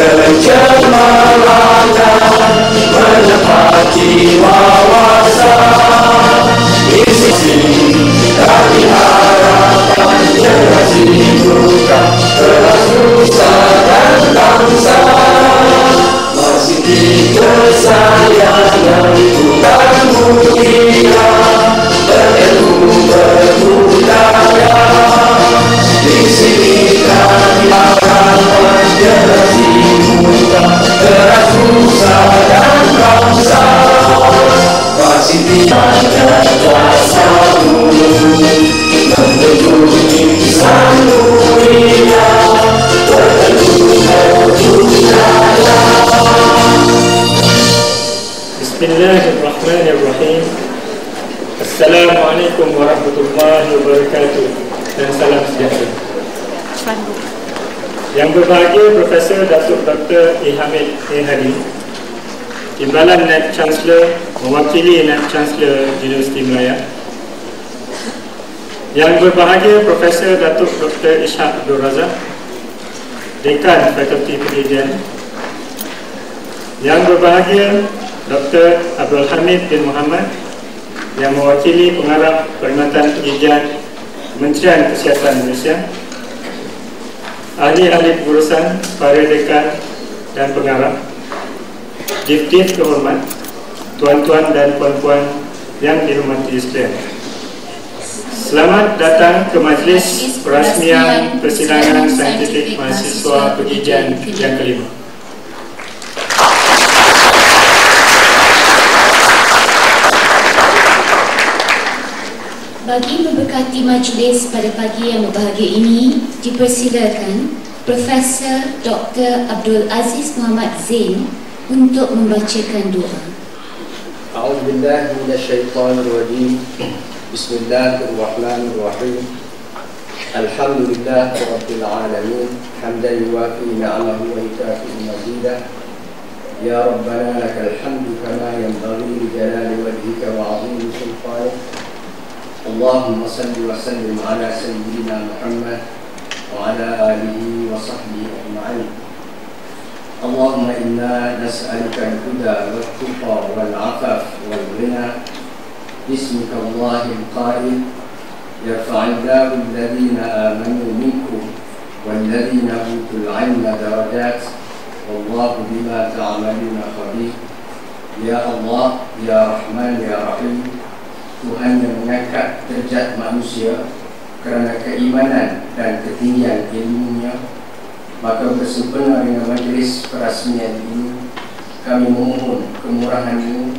kecemarangan menepati wawasan isi dari harapan generasi buka telah susah dan bangsa masih di kesayangan bukan mulia berilmu berbudaya di sini kami harapan generasi muda telah susah dan bangsa masih di kuasamu menuju insan mulia berilmu berbudaya. Bismillahirrahmanirrahim. Assalamualaikum warahmatullahi wabarakatuh dan salam sejahtera. Yang berbahagia Profesor Datuk Dr. E. Hamid A. Hadi, Timbalan Naib Chancellor mewakili Naib Chancellor Universiti Melaya. Yang berbahagia Profesor Datuk Dr. Ishak Abdul Razak, Dekan Fakulti Pendidikan. Yang berbahagia Dr. Abdul Hamid bin Muhammad yang mewakili Pengarah Perkhidmatan Pendidikan Kementerian Kesihatan Malaysia. Ahli-ahli pengurusan, para dekan dan pengarah, Dif-Dif terhormat, tuan-tuan dan puan-puan yang dihormati sekalian. Selamat datang ke majlis perasmian Persidangan Saintifik Mahasiswa Pendidikan yang kelima. Bagi memberkati majlis pada pagi yang berbahagia ini, dipersilakan Profesor Dr. Abdul Aziz Muhammad Zain untuk membacakan doa. A'udzubillahi minasyaitonirrajim. Bismillahirrahmanirrahim. Alhamdulillah rabbil alamin. Hamdan yuwafi ni'amahu wa yukafi mazidah. Ya Rabbana lakal hamdu kama yanbaghi li jalali wajhika wa 'azimi sultanik. Allahumma salli wa sallim ala sayyidina Muhammad wa ala alihi wa sahbihi ajma'in. Allahumma inna nas'aluka al-huda wal-tuqa wal-'afaf wal-ghina. Bismika Allahil qa'il yarfa'illahu alladhina amanu minkum walladhina utul 'ilma darajat wallahu bima ta'maluna khabir. Ya Allah, ya Rahman, ya Rahim, Tuhan yang mengangkat derajat manusia kerana keimanan dan ketinggian ilmunya, maka bersempena dengan majlis perasmian ini, kami memohon kemurahan-Mu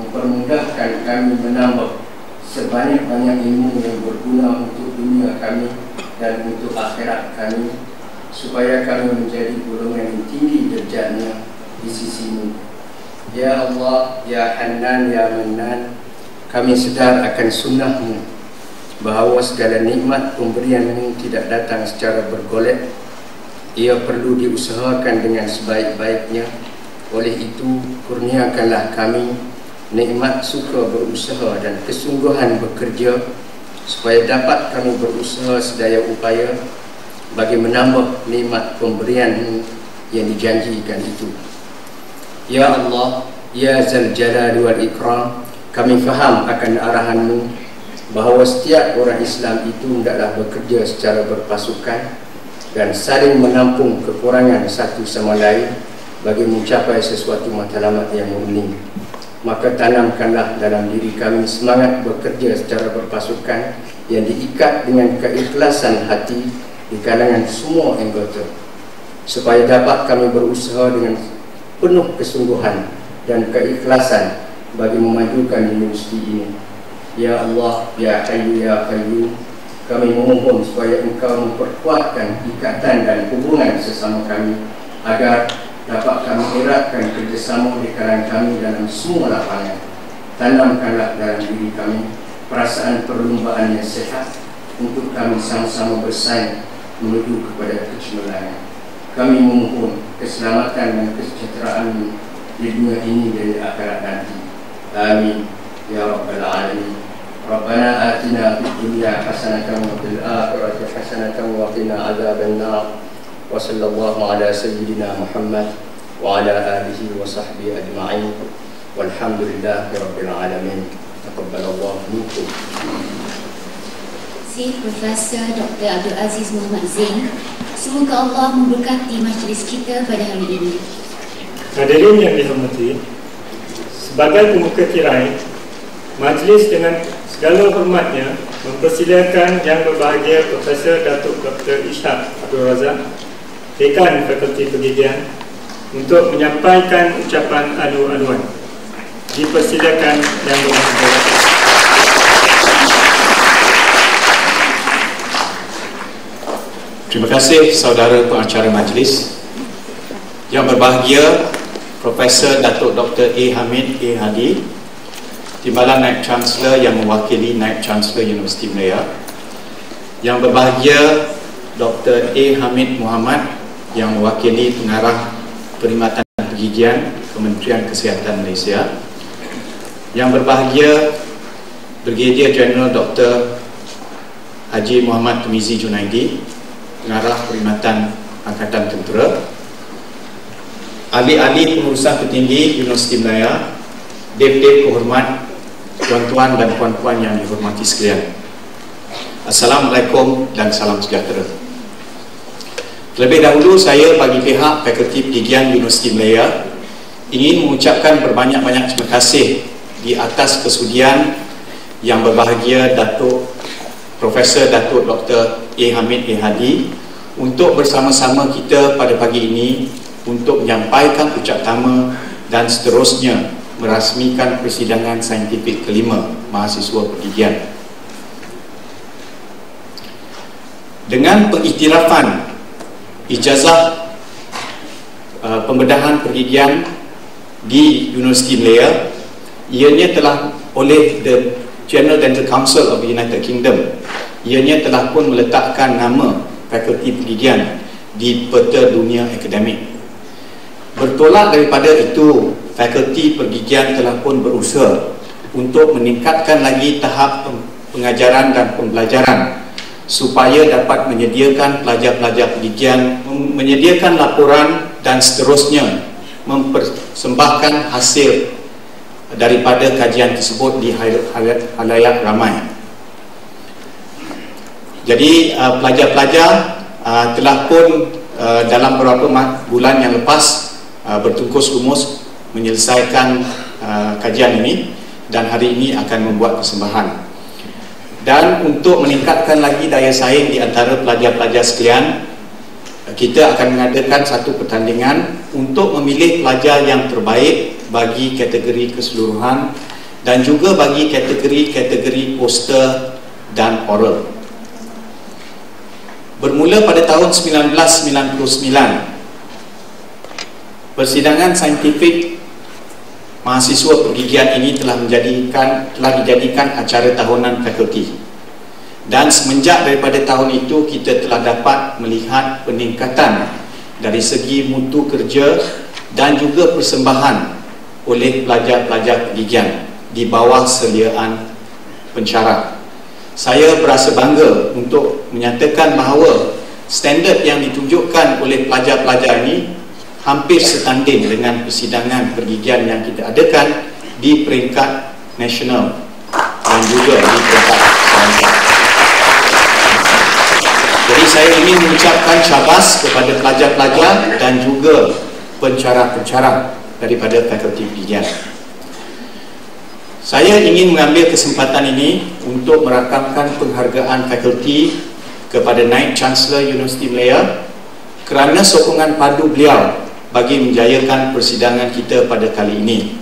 mempermudahkan kami menambah sebanyak-banyak ilmu yang berguna untuk dunia kami dan untuk akhirat kami, supaya kami menjadi golongan yang tinggi derajatnya di sisi-Mu. Ya Allah, ya Hannan, ya Mannan, kami sedar akan sunnah-Mu bahawa segala nikmat pemberian-Mu tidak datang secara bergolek. Ia perlu diusahakan dengan sebaik-baiknya. Oleh itu, kurniakanlah kami nikmat suka berusaha dan kesungguhan bekerja, supaya dapat kami berusaha sedaya upaya bagi menambah nikmat pemberian-Mu yang dijanjikan itu. Ya Allah, ya Zal Jalali wal Ikram, kami faham akan arahan-Mu bahawa setiap orang Islam itu hendaklah bekerja secara berpasukan dan saling menampung kekurangan satu sama lain bagi mencapai sesuatu matlamat yang mulia. Maka tanamkanlah dalam diri kami semangat bekerja secara berpasukan yang diikat dengan keikhlasan hati di kalangan semua anggota, supaya dapat kami berusaha dengan penuh kesungguhan dan keikhlasan bagi memajukan universiti ini. Ya Allah, ya Hayyu ya Qayyum, kami memohon supaya Engkau memperkuatkan ikatan dan hubungan sesama kami, agar dapat kami eratkan kerjasama di kalangan kami dalam semua lapangan. Tanamkanlah dalam diri kami perasaan perlombaan yang sehat untuk kami sama-sama bersaing menuju kepada kecemerlangan. Kami memohon keselamatan dan kesejahteraan di dunia ini dan di akhirat nanti. Amin ya Rabbal Alamin. Rabbana atina fid dunya hasanatan wa fil akhirati hasanatan wa qina adzaban nar. wa sallallahu ala sayyidina Muhammad wa ala alihi wa sahbihi ajma'in walhamdulillahi rabbil alamin. Taqabbalallahu minkum. Profesor Dr. Abdul Aziz Muhammad Zain, semoga Allah memberkati majlis kita pada hari ini. Hadirin yang dihormati, sebagai pemuka tirai, majlis dengan segala hormatnya mempersilakan Yang Berbahagia Profesor Datuk Dr. Ishak Abdul Razak, Dekan Fakulti Pergigian, untuk menyampaikan ucapan alu-aluan. Dipersilakan Yang Berbahagia. Terima kasih saudara pengacara majlis. Yang Berbahagia Profesor Datuk Dr. A. Hamid A. Hadi, Timbalan Naib Chancellor yang mewakili Naib Chancellor Universiti Malaya. Yang Berbahagia Dr. A. Hamid Muhammad yang mewakili Pengarah Perkhidmatan Pergigian Kementerian Kesihatan Malaysia. Yang Berbahagia Brigadier General Dr. Haji Muhammad Temizi Junaidi, Pengarah Perkhidmatan Angkatan Tentera. Ahli-ahli pengurusan tertinggi Universiti Malaya, Dev-Dev kehormat, tuan-tuan dan puan-puan yang dihormati sekalian. Assalamualaikum dan salam sejahtera. Terlebih dahulu saya bagi pihak Fakulti Pergigian Universiti Malaya ingin mengucapkan berbanyak-banyak terima kasih di atas kesudian Yang Berbahagia Datuk Profesor Datuk Dr. A. Hamid A. Hadi untuk bersama-sama kita pada pagi ini untuk menyampaikan ucap tama dan seterusnya merasmikan persidangan saintifik kelima mahasiswa pergigian. Dengan pengiktirafan ijazah pembedahan pergigian di Universiti Malaya, ianya telah oleh the General Dental Council of the United Kingdom, ianya telah pun meletakkan nama Fakulti Pergigian di peta dunia akademik. Bertolak daripada itu, Fakulti Pergigian telah pun berusaha untuk meningkatkan lagi tahap pengajaran dan pembelajaran supaya dapat menyediakan pelajar-pelajar pergigian, menyediakan laporan dan seterusnya mempersembahkan hasil daripada kajian tersebut di halayak ramai. Jadi pelajar-pelajar telah pun dalam beberapa bulan yang lepas bertungkus lumus menyelesaikan kajian ini dan hari ini akan membuat persembahan. Dan untuk meningkatkan lagi daya saing di antara pelajar-pelajar sekalian, kita akan mengadakan satu pertandingan untuk memilih pelajar yang terbaik bagi kategori keseluruhan dan juga bagi kategori poster dan oral. Bermula pada tahun 1999, persidangan saintifik mahasiswa pergigian ini telah dijadikan acara tahunan fakulti. Dan semenjak daripada tahun itu, kita telah dapat melihat peningkatan dari segi mutu kerja dan juga persembahan oleh pelajar-pelajar pergigian di bawah seliaan pensyarah. Saya berasa bangga untuk menyatakan bahawa standard yang ditunjukkan oleh pelajar-pelajar ini hampir setanding dengan persidangan pergigian yang kita adakan di peringkat nasional dan juga di peringkat serentak. Jadi saya ingin mengucapkan syabas kepada pelajar-pelajar dan juga pensyarah-pensyarah daripada Fakulti Pergigian. Saya ingin mengambil kesempatan ini untuk merakamkan penghargaan fakulti kepada Naib Chancellor Universiti Malaya kerana sokongan padu beliau bagi menjayakan persidangan kita pada kali ini.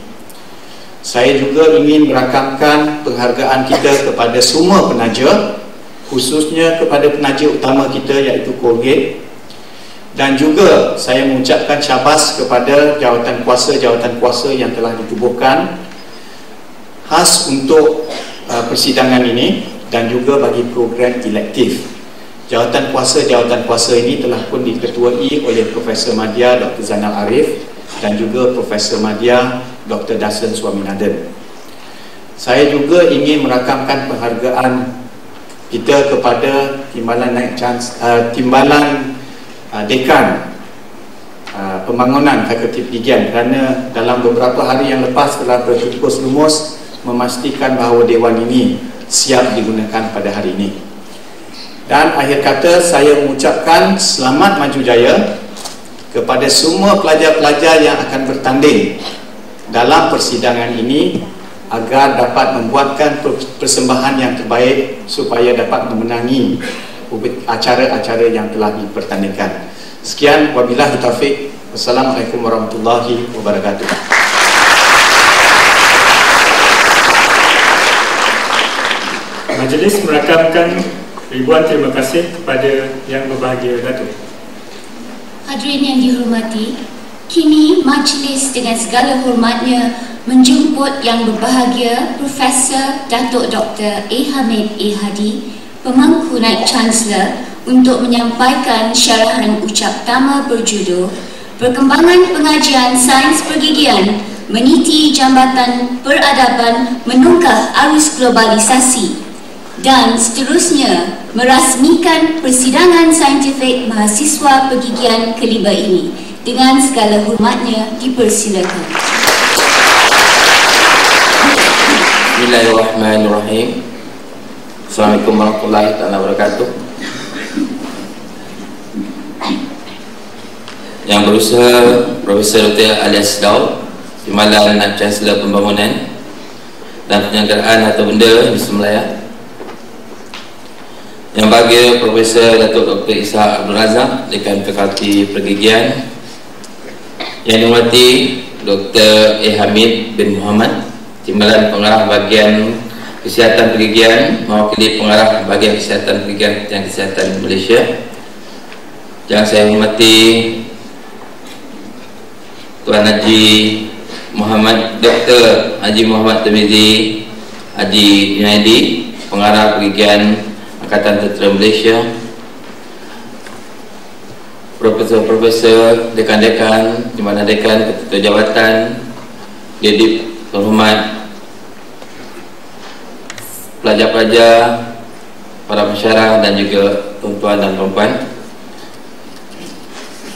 Saya juga ingin merakamkan penghargaan kita kepada semua penaja, khususnya kepada penaja utama kita iaitu Colgate, dan juga saya mengucapkan syabas kepada jawatan kuasa yang telah ditubuhkan khas untuk persidangan ini dan juga bagi program elektif. Jawatan kuasa ini telah pun diketuai oleh Profesor Madya Dr. Zainal Arif dan juga Profesor Madya Dr. Dasan Swaminathan. Saya juga ingin merakamkan penghargaan kita kepada Timbalan Dekan Pembangunan Fakulti Pendidikan, kerana dalam beberapa hari yang lepas telah bertukus lumus memastikan bahawa Dewan ini siap digunakan pada hari ini. Dan akhir kata, saya mengucapkan selamat maju jaya kepada semua pelajar-pelajar yang akan bertanding dalam persidangan ini, agar dapat membuatkan persembahan yang terbaik supaya dapat memenangi acara-acara yang telah dipertandingkan. Sekian, wabillahi taufiq. Wassalamualaikum warahmatullahi wabarakatuh. Majlis merakamkan ribuan terima kasih kepada Yang Berbahagia Datuk. Hadirin yang dihormati, kini majlis dengan segala hormatnya menjemput Yang Berbahagia Profesor Datuk Dr. A. Hamid A. Hadi, Pemangku Naib Chancellor, untuk menyampaikan syarahan ucap tama berjudul Perkembangan Pengajian Sains Pergigian Meniti Jambatan Peradaban Menungkah Arus Globalisasi, dan seterusnya merasmikan persidangan saintifik mahasiswa pergigian ke-5 ini. Dengan segala hormatnya dipersilakan. Bismillahirrahmanirrahim. Assalamualaikum warahmatullahi wabarakatuh. Yang berusaha Profesor Dr. Alias Daud, Timbalan Naib Chancellor Pembangunan dan Penyelenggaraan Harta Benda Universiti Melaya. Yang bahagia Profesor Datuk Dr. Ishak Abdul Razak, Dekan Fakulti Pergigian. Yang dihormati Dr. A. Hamid bin Muhammad, Timbalan Pengarah Bahagian Kesihatan Pergigian, mewakili Pengarah Bahagian Kesihatan Pergigian dan Kesihatan Malaysia. Yang saya hormati Tuan Haji Muhammad Dr. Haji Muhammad Tirmizi Haji Junaidi, Pengarah Pergigian Angkatan Tentera Malaysia. Profesor, dekan-dekan, di mana dekan, ketua jawatan, didik terhormat, pelajar-pelajar, para pensyarah dan juga tuan-tuan dan puan-puan.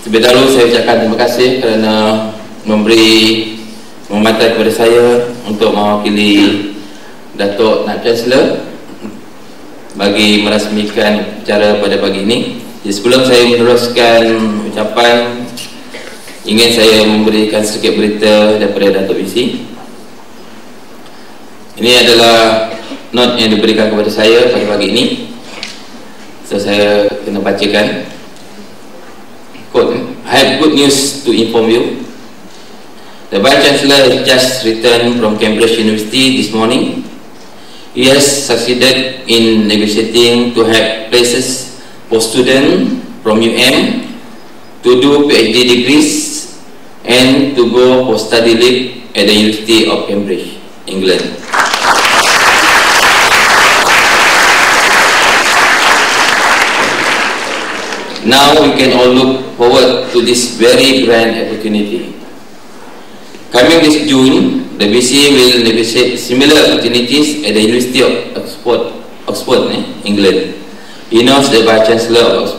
Terlebih dahulu saya ucapkan terima kasih kerana memberi penghormatan kepada saya untuk mewakili Datuk Naib Chancellor bagi merasmikan acara pada pagi ini. Jadi sebelum saya meneruskan ucapan, ingin saya memberikan sedikit berita daripada Datuk Visi. Ini adalah not yang diberikan kepada saya pada pagi ini, so saya kena bacakan. Quote, I have good news to inform you. The Vice Chancellor has just returned from Cambridge University this morning. He has succeeded in negotiating to have places for students from UM to do PhD degrees and to go for study leave at the University of Cambridge, England. Now we can all look forward to this very grand opportunity. Coming this June, the BC will negotiate similar opportunities at the University of Oxford, England. He knows the Vice Chancellor of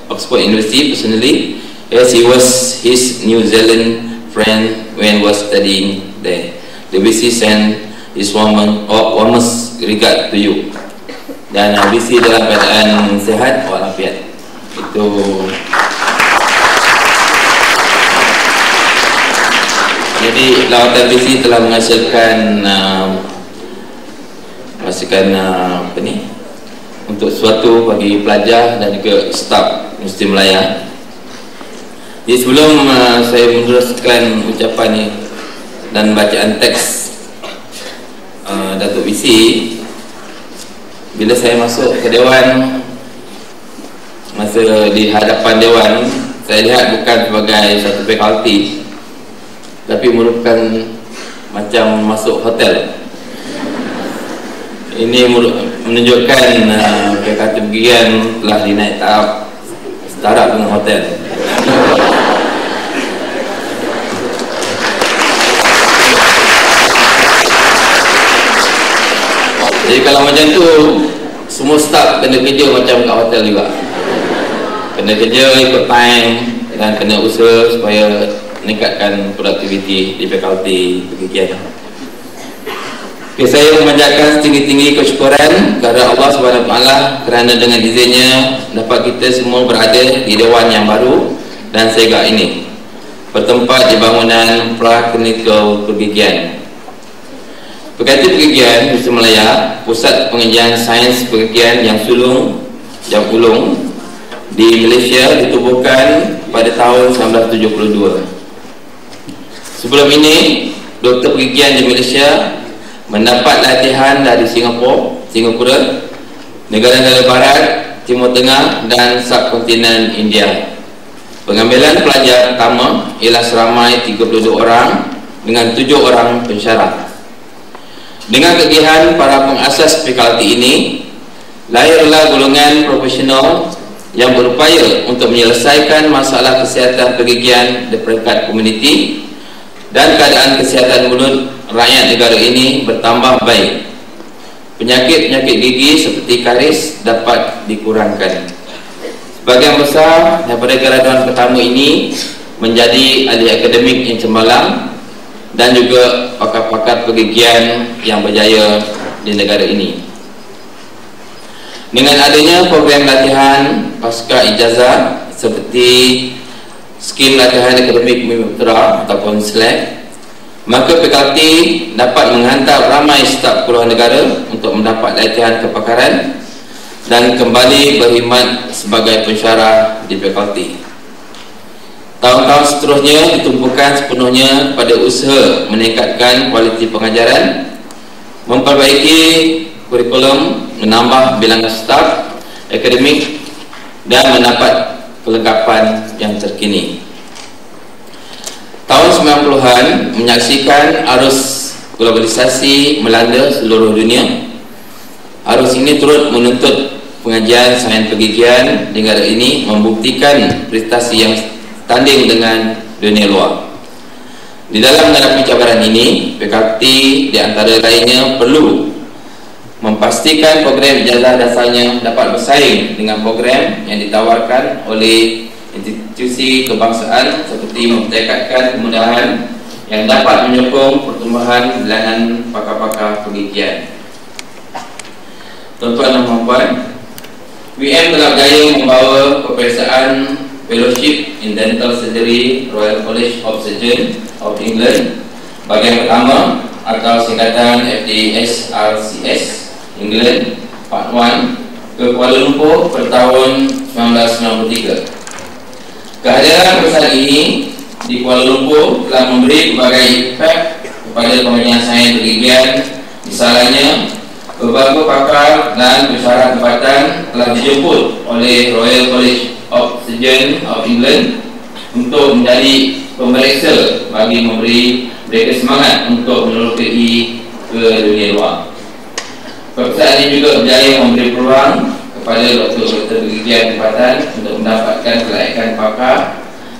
Oxford University personally, as he was his New Zealand friend when he was studying there. The BC sends his warmest regard to you. Dan BC dalam keadaan sehat walafiat. Itu jadi lawatan BC telah menghasilkan apa ni, untuk sesuatu bagi pelajar dan juga staf Universiti Melaya. Jadi sebelum saya meneruskan ucapan ini dan bacaan teks Datuk BC, bila saya masuk ke Dewan, masa di hadapan Dewan, saya lihat bukan sebagai satu fakulti, tapi merupakan macam masuk hotel. Ini menunjukkan Fakulti Pergigian telah dinaik tahap setara dengan hotel. Jadi kalau macam tu, semua staf kena kerja macam kat hotel juga. kena kerja ikut time dan kena usaha supaya meningkatkan produktiviti di fakulti pergigian. Okay, saya memanjatkan setinggi-tinggi kesyukuran kepada Allah SWT kerana dengan izinnya dapat kita semua berada di Dewan yang baru dan segak ini bertempat di bangunan Praklinikal Pergigian. Fakulti Pergigian Universiti Malaya, pusat pengajian sains pergigian yang sulung di Malaysia ditubuhkan pada tahun 1972. Sebelum ini, doktor pergigian di Malaysia mendapat latihan dari Singapura, negara-negara barat, Timur Tengah dan subkontinen India. Pengambilan pelajar pertama ialah seramai 32 orang dengan 7 orang pensyarah. Dengan kegiatan para pengasas fakulti ini, lahirlah golongan profesional yang berupaya untuk menyelesaikan masalah kesihatan pergigian di peringkat komuniti, dan keadaan kesihatan mulut rakyat negara ini bertambah baik. Penyakit-penyakit gigi seperti karies dapat dikurangkan. Sebagian besar daripada graduan pertama ini menjadi ahli akademik yang cemerlang dan juga pakar-pakar pergigian yang berjaya di negara ini. Dengan adanya program latihan pasca ijazah seperti skim latihan akademik Mitra ataupun SLAC, maka fakulti dapat menghantar ramai staf puluhan negara untuk mendapat latihan kepakaran dan kembali berkhidmat sebagai pensyarah di fakulti. Tahun-tahun seterusnya ditumpukan sepenuhnya pada usaha meningkatkan kualiti pengajaran, memperbaiki kurikulum, menambah bilangan staf akademik dan mendapat kelengkapan yang terkini. Tahun 90-an menyaksikan arus globalisasi melanda seluruh dunia. Arus ini turut menuntut pengajian sains pergigian di negara ini membuktikan prestasi yang tanding dengan dunia luar. Di dalam menghadapi cabaran ini, fakulti di antara lainnya perlu memastikan program ijazah dasarnya dapat bersaing dengan program yang ditawarkan oleh institusi kebangsaan seperti mempertekadkan kemudahan yang dapat menyokong pertumbuhan bilangan pakar-pakar pergigian. Tuan-tuan dan puan-puan, UIM telah berjaya membawa peperiksaan Fellowship in Dental Surgery Royal College of Surgeons of England bagian pertama atau singkatan FDSRCS England Part 1 ke Kuala Lumpur pada tahun 1993. Kehadiran perusahaan ini di Kuala Lumpur telah memberi berbagai efek kepada pengajian sains pergigian. Misalnya, beberapa pakar dan pensyarah tempatan telah dijemput oleh Royal College of Surgeons of England untuk menjadi pemeriksa bagi memberi mereka semangat untuk menerokai ke dunia luar. Perusahaan ini juga berjaya memberi peluang kepada doktor-doktor pergigian tempatan untuk mendapatkan kelayakan pakar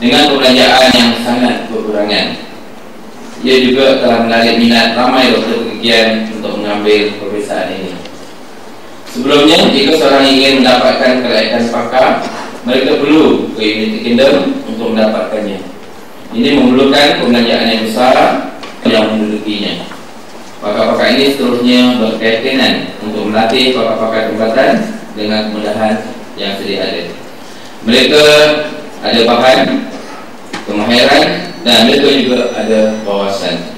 dengan perbelanjaan yang sangat berkurangan. Ia juga telah menarik minat ramai doktor pergigian untuk mengambil peperiksaan ini. Sebelumnya, jika seorang ingin mendapatkan kelayakan pakar, mereka perlu ke United Kingdom untuk mendapatkannya. Ini memerlukan perbelanjaan yang besar yang mendudukinya. Pakar-pakar ini seterusnya berkeyakinan untuk melatih pakar-pakar tempatan dengan kemudahan yang sedia ada. Mereka ada bahan, kemahiran dan mereka juga ada wawasan.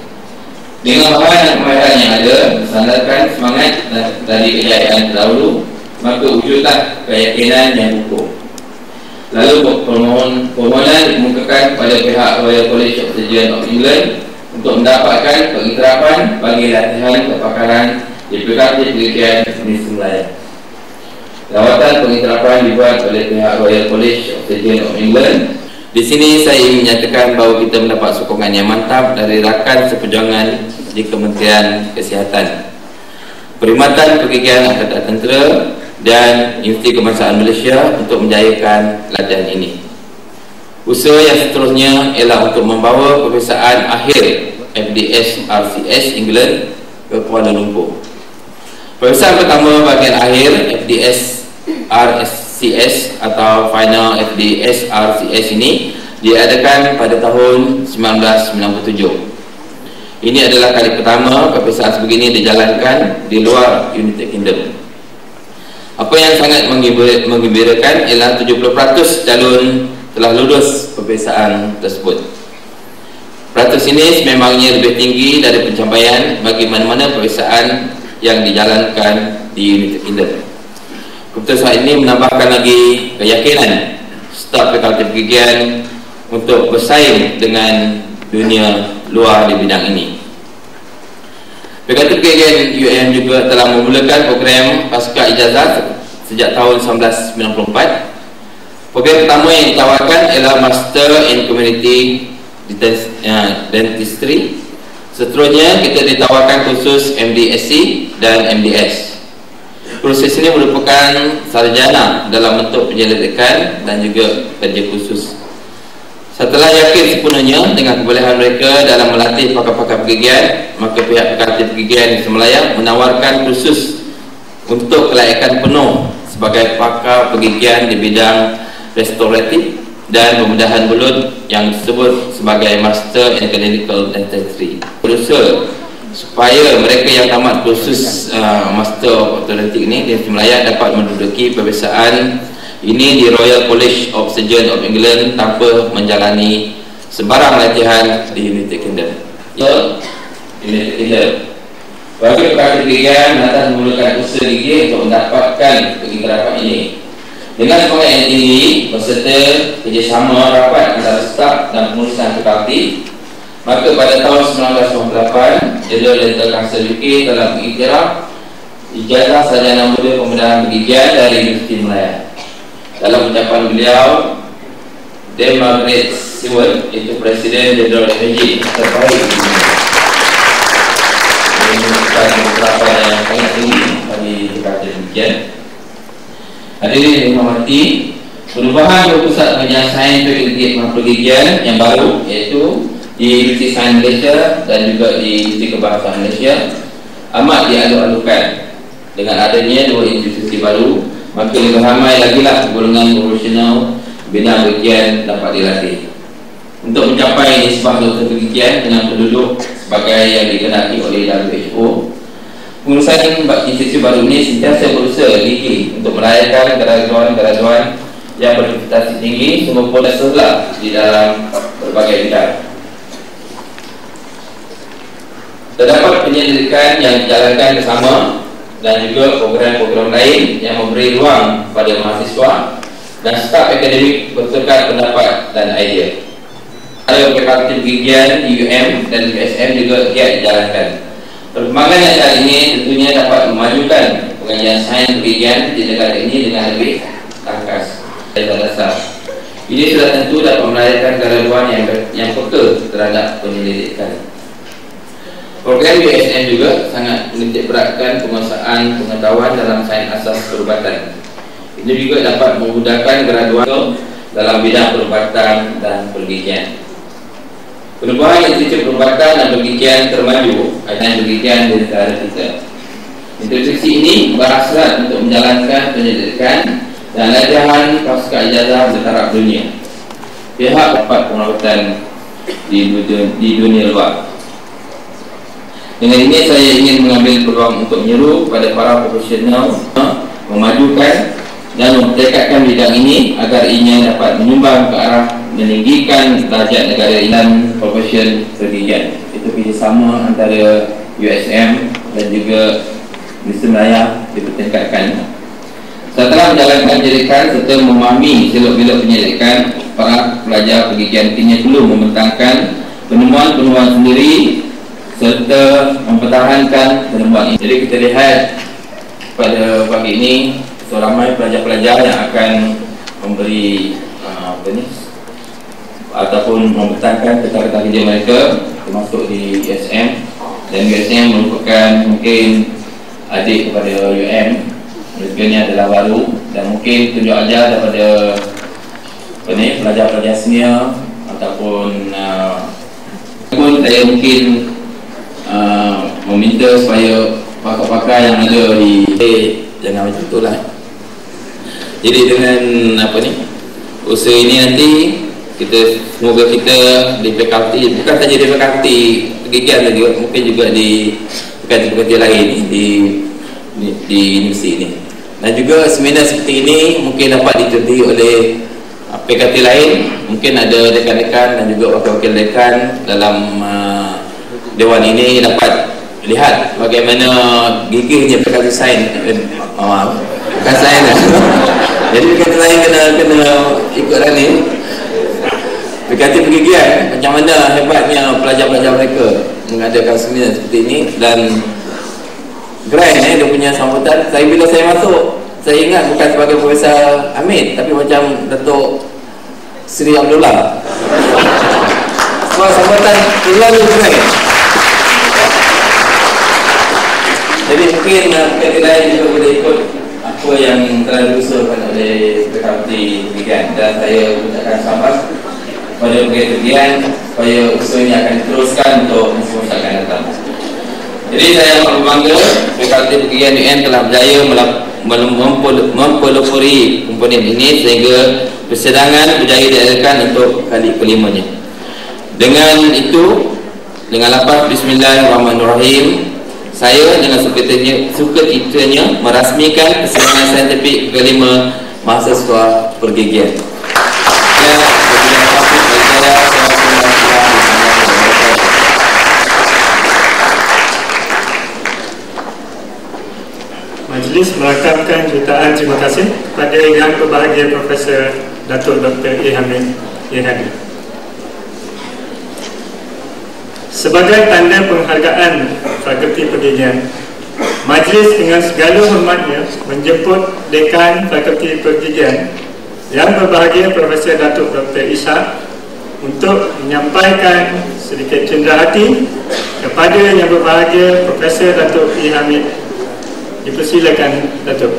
Dengan bahan dan kemahiran yang ada bersandarkan semangat dari kejayaan terdahulu, maka wujudlah keyakinan yang utuh. Lalu permohonan dikemukakan kepada pihak Royal College of Surgeons of England untuk mendapatkan pengiktirafan bagi latihan kepakaran di Fakulti Pergigian Universiti Malaya. Lawatan pengiktirafan dibuat oleh pihak Royal College of Surgeons of England. Di sini saya ingin menyatakan bahawa kita mendapat sokongan yang mantap dari rakan seperjuangan di Kementerian Kesihatan, Perkhidmatan Pergigian Angkatan Tentera dan Institusi Kebangsaan Malaysia untuk menjayakan latihan ini. Usaha yang seterusnya ialah untuk membawa peperiksaan akhir FDSRCS England ke Kuala Lumpur. Peperiksaan pertama bahagian akhir FDSRCS CS atau Final FDS RCS ini diadakan pada tahun 1997. Ini adalah kali pertama peperiksaan sebegini dijalankan di luar United Kingdom. Apa yang sangat menggembirakan ialah 70% calon telah lulus peperiksaan tersebut. Peratus ini sememangnya lebih tinggi dari pencapaian bagi mana-mana peperiksaan yang dijalankan di United Kingdom. Keputusan ini menambahkan lagi keyakinan staf fakulti pergigian untuk bersaing dengan dunia luar di bidang ini. Fakulti pergigian UM juga telah memulakan program pasca ijazah sejak tahun 1994. Program pertama yang ditawarkan ialah Master in Community Dentistry. Seterusnya kita ditawarkan khusus MDSC dan MDS. Proses ini merupakan sarjana dalam bentuk penyelidikan dan juga kerja khusus. Setelah yakin sepenuhnya dengan kebolehan mereka dalam melatih pakar-pakar pergigian, maka pihak fakulti pergigian di Semelayang menawarkan kursus untuk kelayakan penuh sebagai pakar pergigian di bidang restoratif dan pembedahan mulut yang disebut sebagai Master in Clinical Dentistry. Berusaha supaya mereka yang tamat kursus Master of Orthodontic ini di Semelayang dapat menduduki peperiksaan ini di Royal College of Surgeons of England tanpa menjalani sebarang latihan di United Kingdom. United Kingdom. Bagi pakar pergigian datang memulakan usaha gigi untuk mendapatkan kegerapan ini. Dengan semangat yang tinggi, berserta kerjasama rapat antara staf dan pengurusan fakulti, maka pada tahun 1998, General Dental Council UK telah mengiktiraf ijazah sarjana muda pembedahan pergigian dari Universiti Malaya. Dalam ucapan beliau, Dame Margaret Stewart, itu Presiden Jenderal FMG terbaik menunjukkan beberapa yang sangat tinggi bagi fakulti pergigian. Hadirin yang dihormati, perubahan berpusat pengajian sains pergigian yang baru iaitu di Universiti Sains Malaysia dan juga di Universiti Kebahasaan Malaysia amat dialuk-alukan. Dengan adanya dua institusi baru, maka lebih ramai lagi lah golongan profesional bidang pergigian dapat dilatih. Untuk mencapai nisbah doktor pergigian dengan penduduk sebagai yang dikehendaki oleh WHO, pengurusan institusi baru ini sentiasa berusaha gigih untuk melayakan graduan-graduan yang berprestasi tinggi semua pola sebelah di dalam berbagai bidang. Terdapat penyelidikan yang dijalankan bersama dan juga program-program lain yang memberi ruang pada mahasiswa dan staf akademik bertukar pendapat dan idea. Ada fakulti pergigian UM dan USM juga giat dijalankan. Perkembangan yang saat ini tentunya dapat memajukan pengajian sains pergigian di negara ini dengan lebih tangkas dan dasar. Ini sudah tentu dapat melahirkan graduan yang peka terhadap penyelidikan. Program USM juga sangat menitik beratkan penguasaan pengetahuan dalam sains asas perubatan. Ini juga dapat memudahkan graduan dalam bidang perubatan dan pergigian. Perubahan institusi perubatan dan pergigian termaju adalah pergigian di negara kita. Institusi ini berhasrat untuk menjalankan penyelidikan dan latihan pasca ijazah bertaraf dunia. Pihak dapat perawatan di dunia luar. Dengan ini saya ingin mengambil peluang untuk menyeru kepada para profesional memajukan dan mempertekadkan bidang ini agar ianya dapat menyumbang ke arah meninggikan derajat negara dan profesion pergigian. Itu kerjasama antara USM dan juga Universiti Malaya dipertingkatkan. Setelah menjalankan penyelidikan serta memahami seluk-beluk penyelidikan, para pelajar pergigian kini perlu membentangkan penemuan-penemuan sendiri serta mempertahankan penemuan ini. Jadi kita lihat pada pagi ini ramai pelajar-pelajar yang akan memberi ataupun mempertahankan kerja kerja mereka termasuk di USM, dan USM merupakan mungkin adik kepada UM. Ini adalah baru dan mungkin tunjuk ajar daripada pelajar-pelajar senior ataupun saya mungkin meminta supaya pakar-pakar yang ada di jangan macam itulah. Jadi dengan apa ni, usaha ini nanti semoga kita di fakulti, bukan saja di fakulti pergigian saja, mungkin juga di fakulti lain di universiti ini, dan juga seminar seperti ini mungkin dapat ditutupi oleh PKT lain. Mungkin ada dekan-dekan dan juga wakil-wakil dekan dalam dewan ini dapat lihat bagaimana gigihnya PKT sains. Bukan sains lah. Jadi PKT lain kena ikutlah ni. PKT pergigian, macam mana hebatnya pelajar-pelajar mereka mengadakan seminar seperti ini. Dan grant dia punya sambutan. Bila saya masuk, saya ingat bukan sebagai Profesor Hamid, tapi macam Datuk Seri Abdullah. Sebab sambutan terlalu keren. Jadi mungkin PKT lain juga boleh ikut apa yang telah diusulkan oleh PKT Pergigian. Dan saya ucapkan selamat kepada PKT Pergigian supaya usaha ini akan diteruskan untuk masa akan datang. Jadi saya berbangga PKT Pergigian UN telah berjaya mempelopori komponen ini sehingga persidangan berjaya diadakan untuk kali kelimanya. Dengan itu, dengan lafaz Bismillahirrahmanirrahim, saya dengan sukacitanya merasmikan persidangan saintifik kelima mahasiswa pergigian. Majlis merakamkan jutaan terima kasih kepada Yang Berbahagia Profesor Datuk Dr. A. Hamid A. Hadi. Sebagai tanda penghargaan Fakulti Pergigian, majlis dengan segala hormatnya menjemput Dekan Fakulti Pergigian Yang Berbahagia Profesor Datuk Dr. Ishak untuk menyampaikan sedikit cenderahati kepada Yang Berbahagia Profesor Datuk A. Hamid. Dipersilakan, Datuk.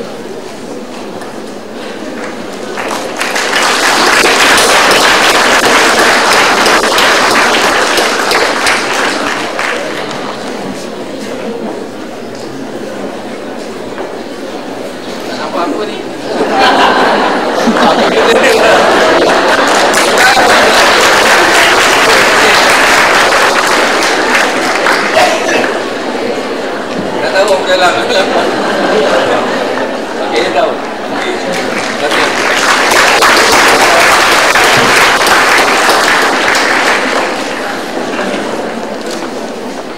Apa-apa ni. Tak tahu berjalan. Okey, tahu.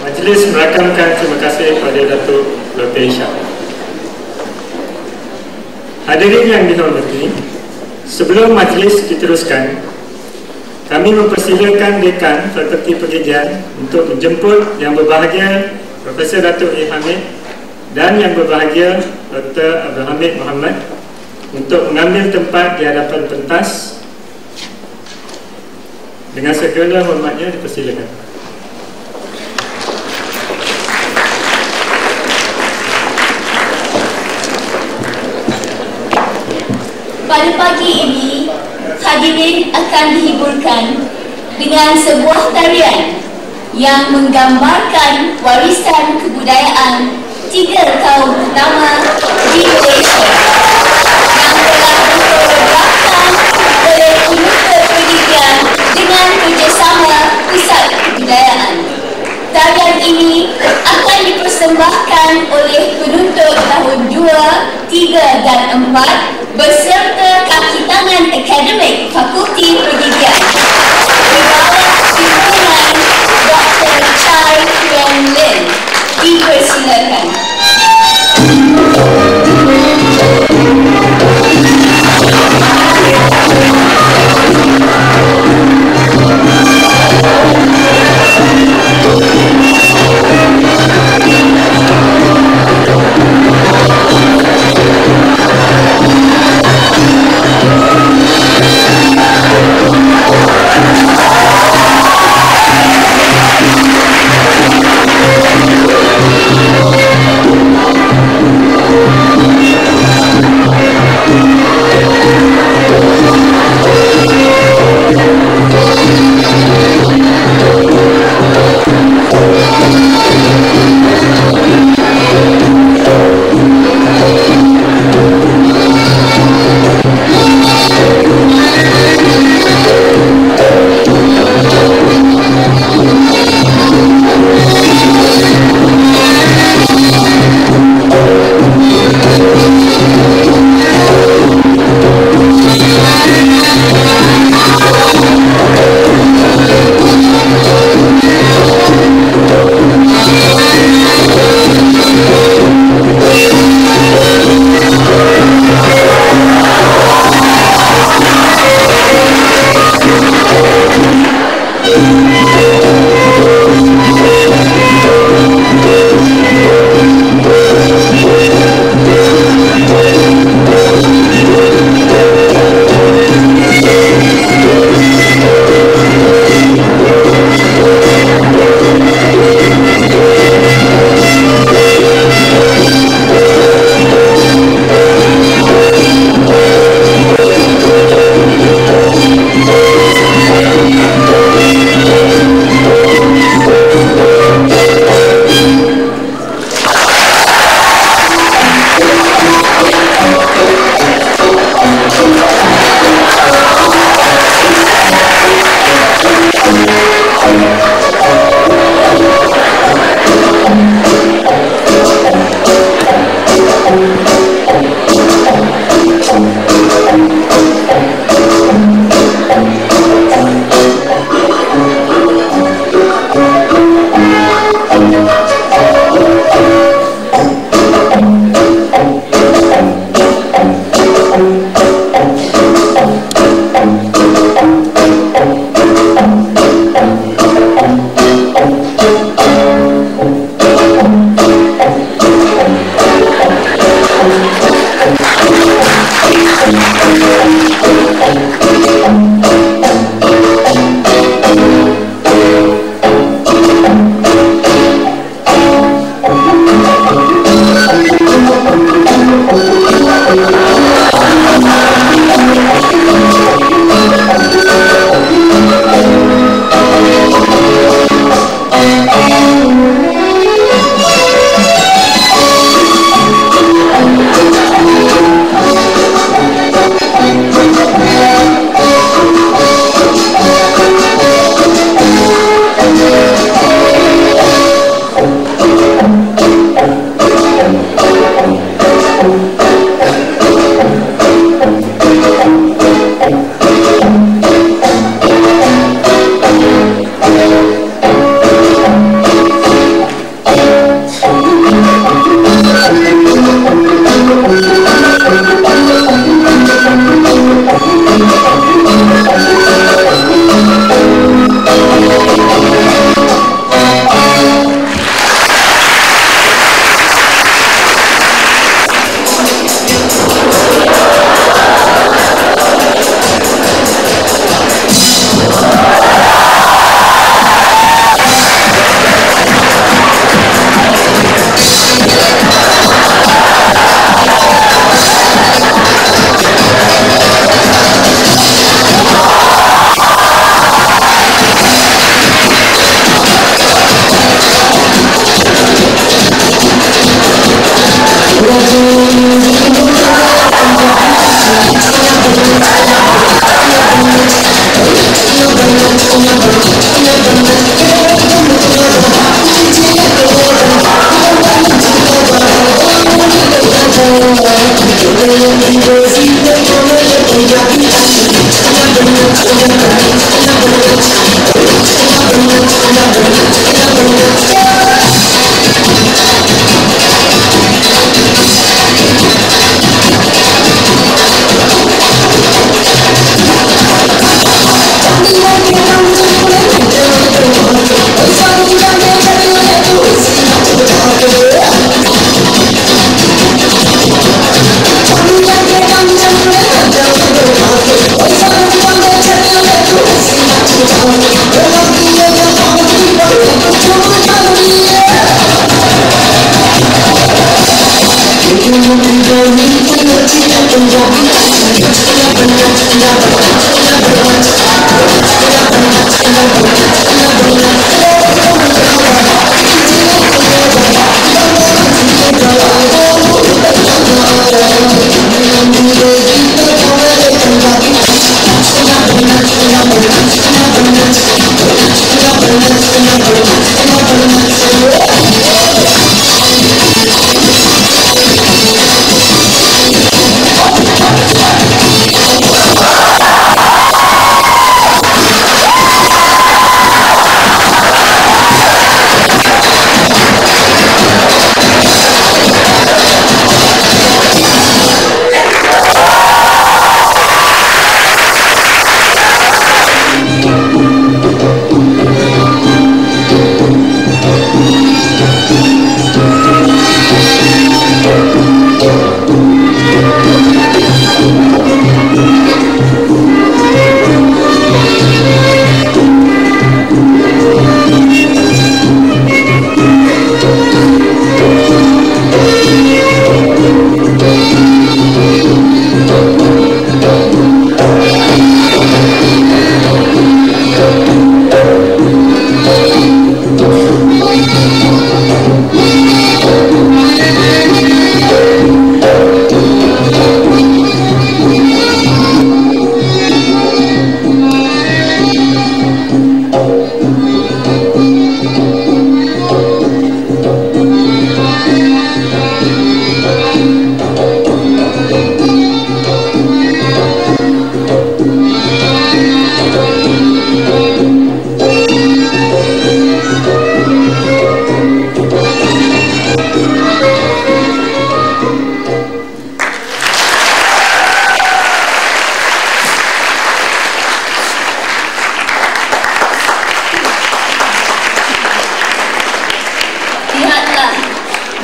Majlis merakamkan terima kasih kepada Datuk Dr. Ishak. Hadirin yang dihormati, sebelum majlis diteruskan, kami mempersilakan Dekan Fakulti Pergigian untuk menjemput Yang Berbahagia Profesor Datuk A. Hamid dan Yang Berbahagia Dr. Abdul Hamid Muhammad untuk mengambil tempat di hadapan pentas. Dengan segala hormatnya dipersilakan. Pada pagi ini, hadirin akan dihiburkan dengan sebuah tarian yang menggambarkan warisan kebudayaan 3 kaum pertama di Malaysia yang telah dikoreografikan oleh Penuntut Pergigian dengan kerjasama Pusat Kebudayaan. Tarian ini akan dipersembahkan oleh penuntut tahun 2, 3 dan 4 beserta kaki tangan akademik Fakulti Pergigian di bawah pimpinan Dr. Chai Kuan Lin. Dipersilakan.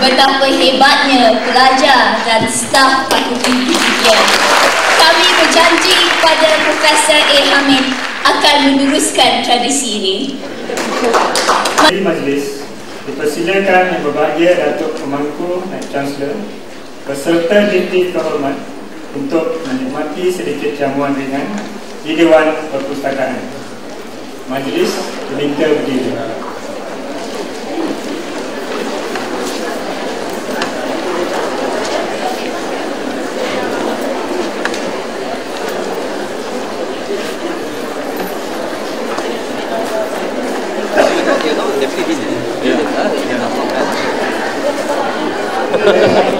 betapa hebatnya pelajar dan staf Fakulti PGDM. Kami berjanji kepada Profesor A. Hamid akan meneruskan tradisi ini. Di majlis, dipersilakan yang berbahagia Datuk Pemangku Naib Chancellor beserta Deputi Kehormat untuk menikmati sedikit jamuan ringan di Dewan Perpustakaan. Majlis diminta berdiri. Yeah.